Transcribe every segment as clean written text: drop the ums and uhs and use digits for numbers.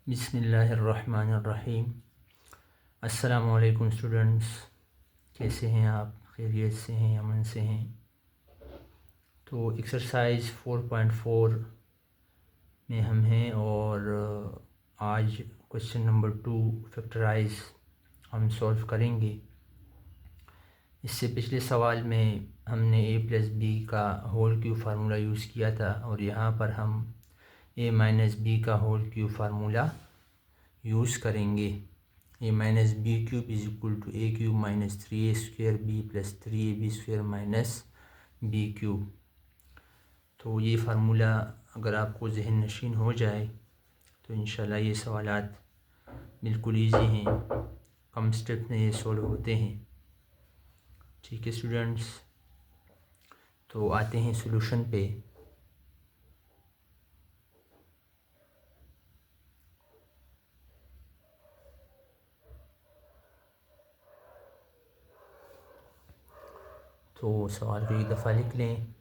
बिस्मिल्लाहिर्रहमानिर्रहीम। अस्सलामुअलैकुम स्टूडेंट्स, कैसे हैं आप? खैरियत से हैं, अमन से हैं? तो एक्सरसाइज 4.4 में हम हैं और आज क्वेश्चन नंबर 2 फैक्टराइज हम सॉल्व करेंगे। इससे पिछले सवाल में हमने a+b का होल क्यूब फार्मूला यूज़ किया था और यहाँ पर हम a-b का होल क्यूब फार्मूला यूज़ करेंगे। a-b³ is equal to a³ minus 3a² b plus 3ab² minus b³। तो ये फार्मूला अगर आपको जहन नशीन हो जाए तो इंशाल्लाह ये सवालात बिल्कुल इजी हैं, कम स्टेप में ये सॉल्व होते हैं। ठीक है स्टूडेंट्स, तो आते हैं सॉल्यूशन पे। तो सवाल को एक दफ़ा लिख लें।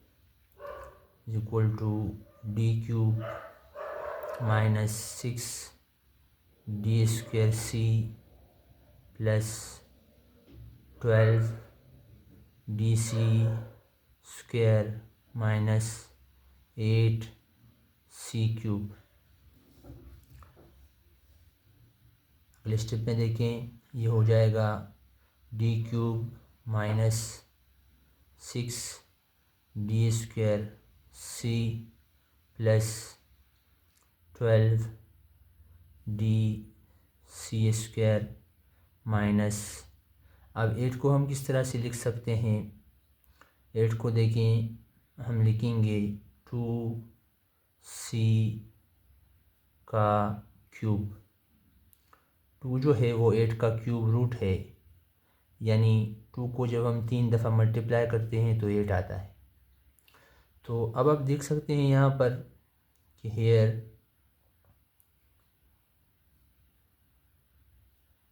Is equal to d³ minus 6d² plus 12dc² minus 8c³। अगले स्टेप में देखें, ये हो जाएगा d³ minus 6d² plus 12dc² minus, अब 8 को हम किस तरह से लिख सकते हैं? 8 को देखें, हम लिखेंगे 2c का क्यूब। 2 जो है वो 8 का क्यूब रूट है, यानी 2 को जब हम 3 दफ़ा मल्टीप्लाई करते हैं तो 8 आता है। तो अब आप देख सकते हैं यहाँ पर कि here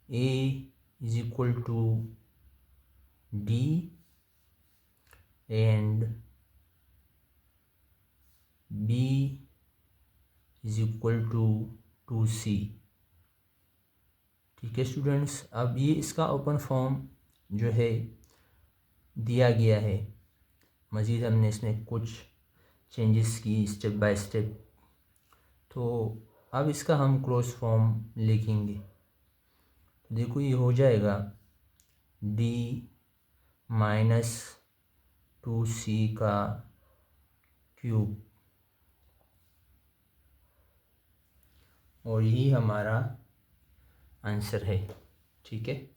a is equal to d and b is equal to 2c। ठीक है स्टूडेंट्स, अब ये इसका ओपन फॉर्म जो है दिया गया है। मज़ीद हमने इसमें कुछ चेंजेस की स्टेप बाय स्टेप। तो अब इसका हम क्लोज फॉर्म लिखेंगे। तो देखो ये हो जाएगा d माइनस 2c का क्यूब, और यही हमारा आंसर है। ठीक है,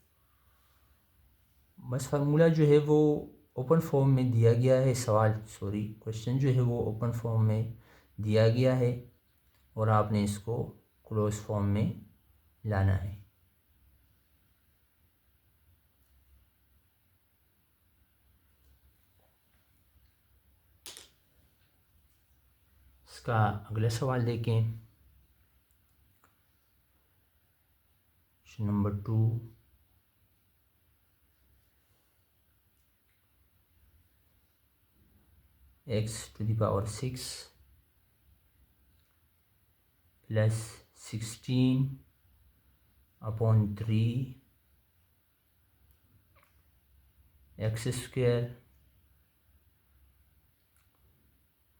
बस फार्मूला जो है वो ओपन फॉर्म में दिया गया है। क्वेश्चन जो है वो ओपन फॉर्म में दिया गया है और आपने इसको क्लोज फॉर्म में लाना है। इसका अगला सवाल देखें, question number 2। x⁻6 plus 16/3 x²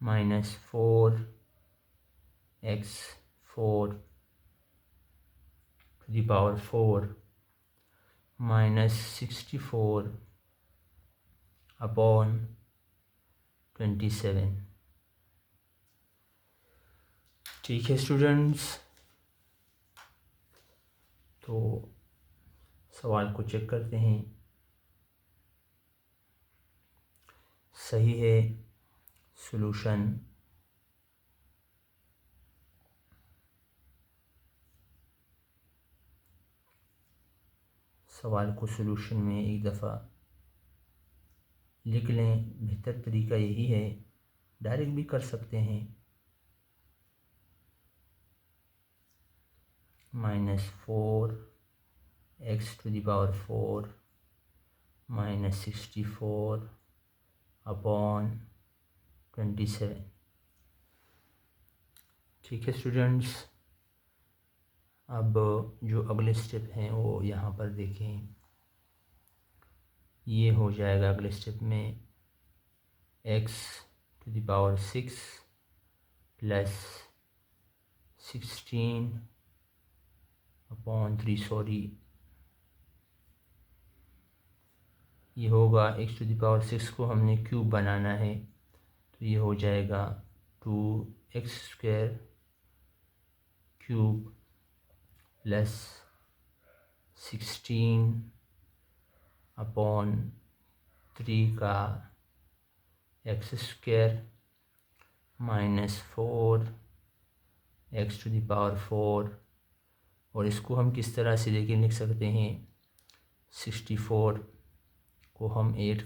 minus 4x4 minus 64/27। ठीक है स्टूडेंट्स, तो सवाल को चेक करते हैं। सही है सॉल्यूशन। सवाल को सॉल्यूशन में एक दफ़ा लिख लें। बेहतर तरीका यही है, डायरेक्ट भी कर सकते हैं। -4x⁴ minus 64/27। ठीक है स्टूडेंट्स, अब जो अगले स्टेप हैं वो यहाँ पर देखें। ये हो जाएगा अगले स्टेप में x⁶ प्लस 16/3 सॉरी, ये होगा x⁶ को हमने क्यूब बनाना है तो ये हो जाएगा 2x² क्यूब प्लस 16/3 का x² माइनस 4x⁴, और इसको हम किस तरह से लेके लिख सकते हैं। 64 को हम 8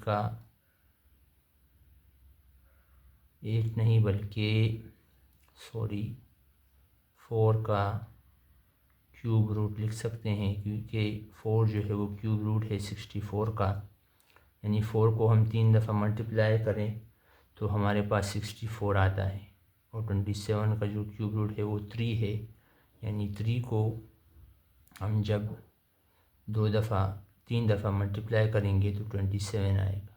नहीं बल्कि 4 का क्यूब रूट लिख सकते हैं, क्योंकि 4 जो है वो क्यूब रूट है 64 का। यानी 4 को हम 3 दफ़ा मल्टीप्लाई करें तो हमारे पास 64 आता है, और 27 का जो क्यूब रूट है वो 3 है। यानी 3 को हम जब 3 दफ़ा मल्टीप्लाई करेंगे तो 27 आएगा।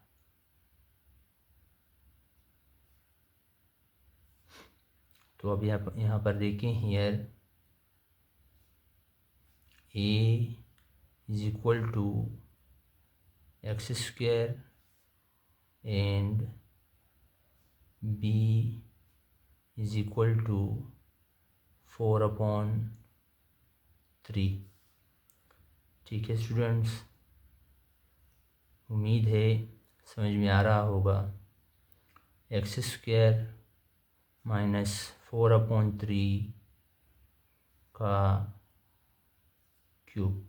तो अब यहाँ पर देखें, here a is equal to x² and b is equal to 4/3। ठीक है स्टूडेंट्स, उम्मीद है समझ में आ रहा होगा। x² माइनस 4/3 का क्यूब।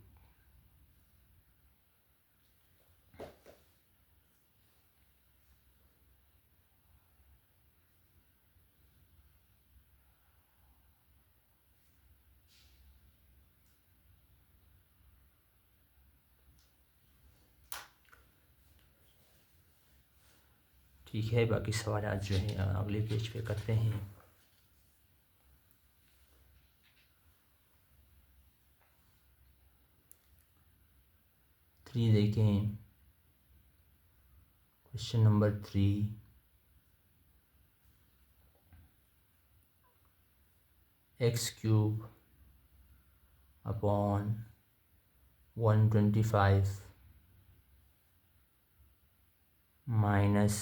ठीक है, बाकी सवाल आज जो है अगले पेज पे करते हैं। थ्री देखें, question number 3, x³ upon 125 minus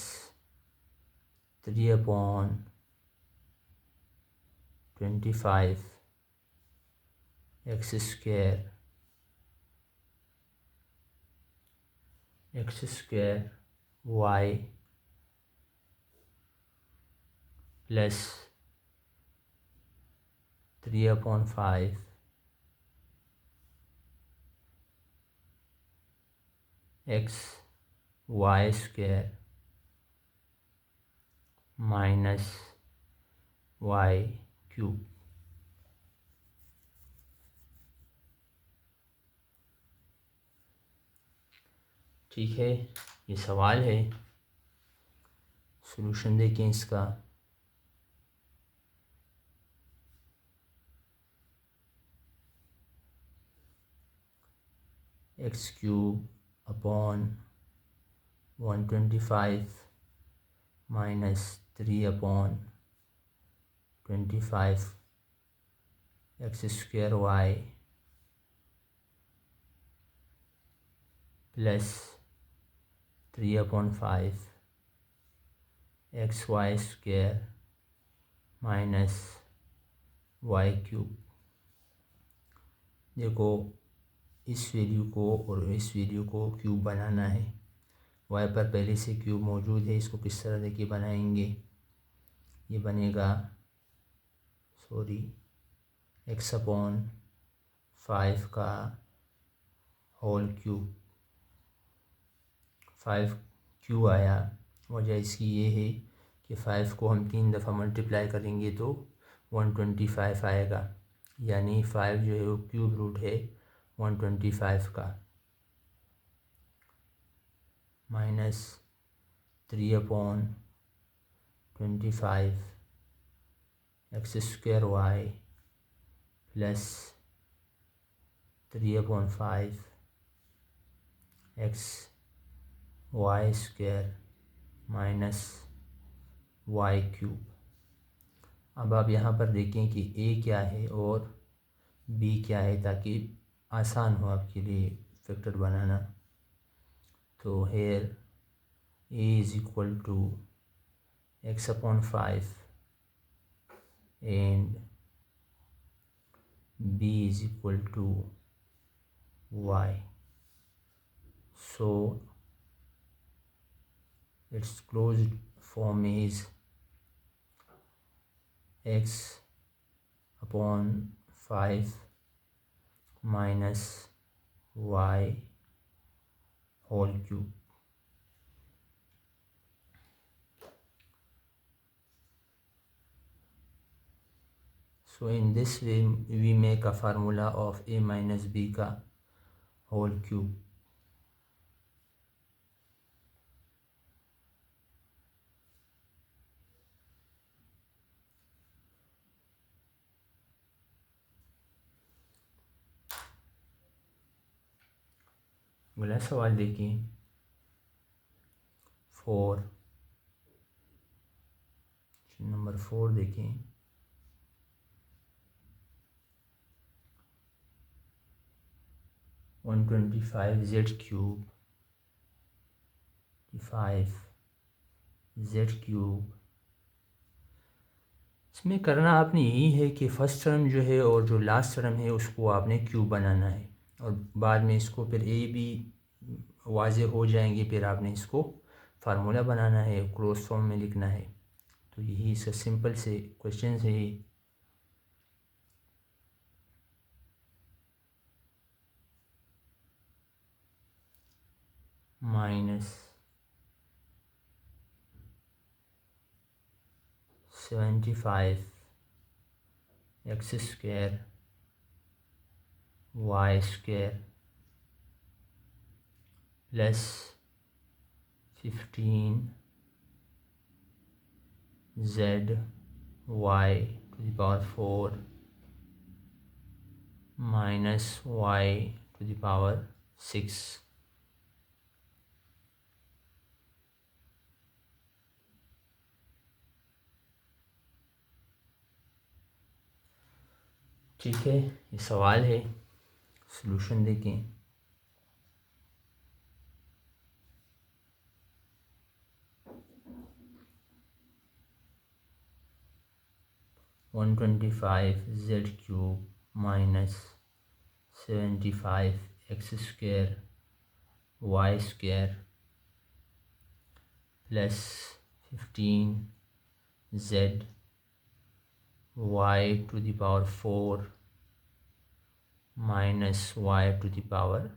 3/25 x² y plus 3/5 xy² minus y³। ठीक है, ये सवाल है, सॉल्यूशन देखें इसका। x³ upon 125 minus 3/25 x² y plus 3/5 xy² minus y³। देखो, इस वैल्यू को और इस वैल्यू को क्यूब बनाना है। y पर पहले से क्यूब मौजूद है, इसको किस तरह देखिए बनाएंगे। ये बनेगा x/5 का होल क्यूब। 5 क्यों आया, वजह इसकी ये है कि 5 को हम 3 दफ़ा मल्टीप्लाई करेंगे तो 125 आएगा। यानी 5 जो है वो क्यूब रूट है 125 का, minus 3/25 x² y plus 3/5 X Y square minus Y cube. अब आप यहाँ पर देखें कि ए क्या है और बी क्या है, ताकि आसान हो आपके लिए फैक्टर बनाना। तो here A is equal to x/5 and b is equal to y. So its closed form is x/5 minus y whole cube. So in this way we make a formula of a minus b का whole cube. अगला सवाल देखिए 4 number 4 देखें। 125z³ 5z³। इसमें करना आपने यही है कि फ़र्स्ट टर्म जो है और जो लास्ट टर्म है उसको आपने क्यूब बनाना है, और बाद में इसको फिर ए बी वाज़े हो जाएंगे, फिर आपने इसको फार्मूला बनाना है, क्लोज फॉर्म में लिखना है। तो यही इसका सिंपल से क्वेश्चन है ये। -75 x² y² plus 15z y⁴ minus y⁶। ठीक है, ये सवाल है, सॉल्यूशन देखें। One 25z³ minus 75 x² y² plus 15z y⁴ minus y⁶।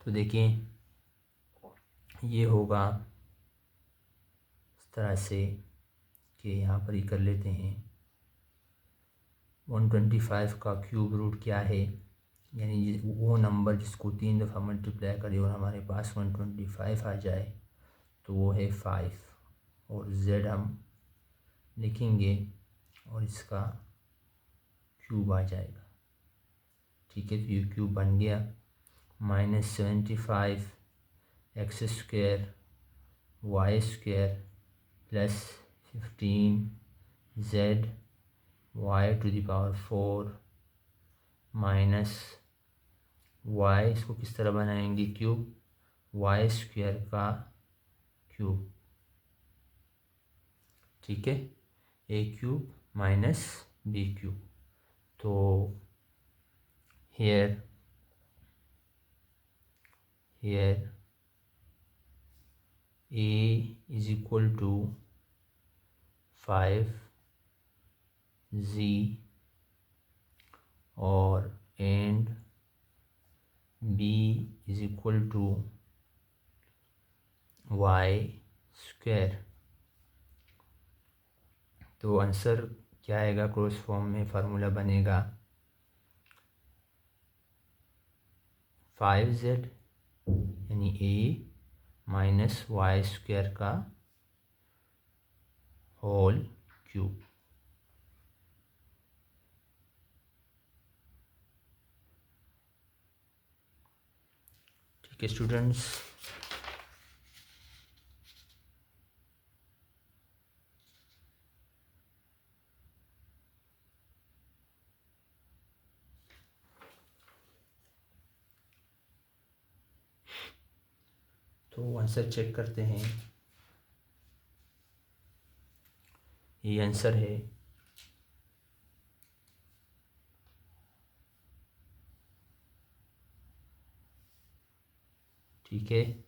तो देखें ये होगा इस तरह से कि यहाँ पर ही कर लेते हैं। 125 का क्यूब रूट क्या है, यानी वो नंबर जिसको 3 दफ़ा मल्टीप्लाई करें और हमारे पास 125 आ जाए, तो वो है 5, और z हम लिखेंगे और इसका क्यूब आ जाएगा। ठीक है, तो ये क्यूब बन गया। -75 x² y² plus 15z y⁴ minus y, इसको किस तरह बनाएंगे क्यूब, y² का क्यूब। ठीक है, a³ माइनस b³। तो here a is equal to 5z और and b is equal to y²। तो आंसर क्या आएगा, क्रॉस फॉर्म में फार्मूला बनेगा 5z यानी a माइनस y² का होल क्यूब। ठीक है स्टूडेंट्स, तो आंसर चेक करते हैं। ये आंसर है। ठीक है।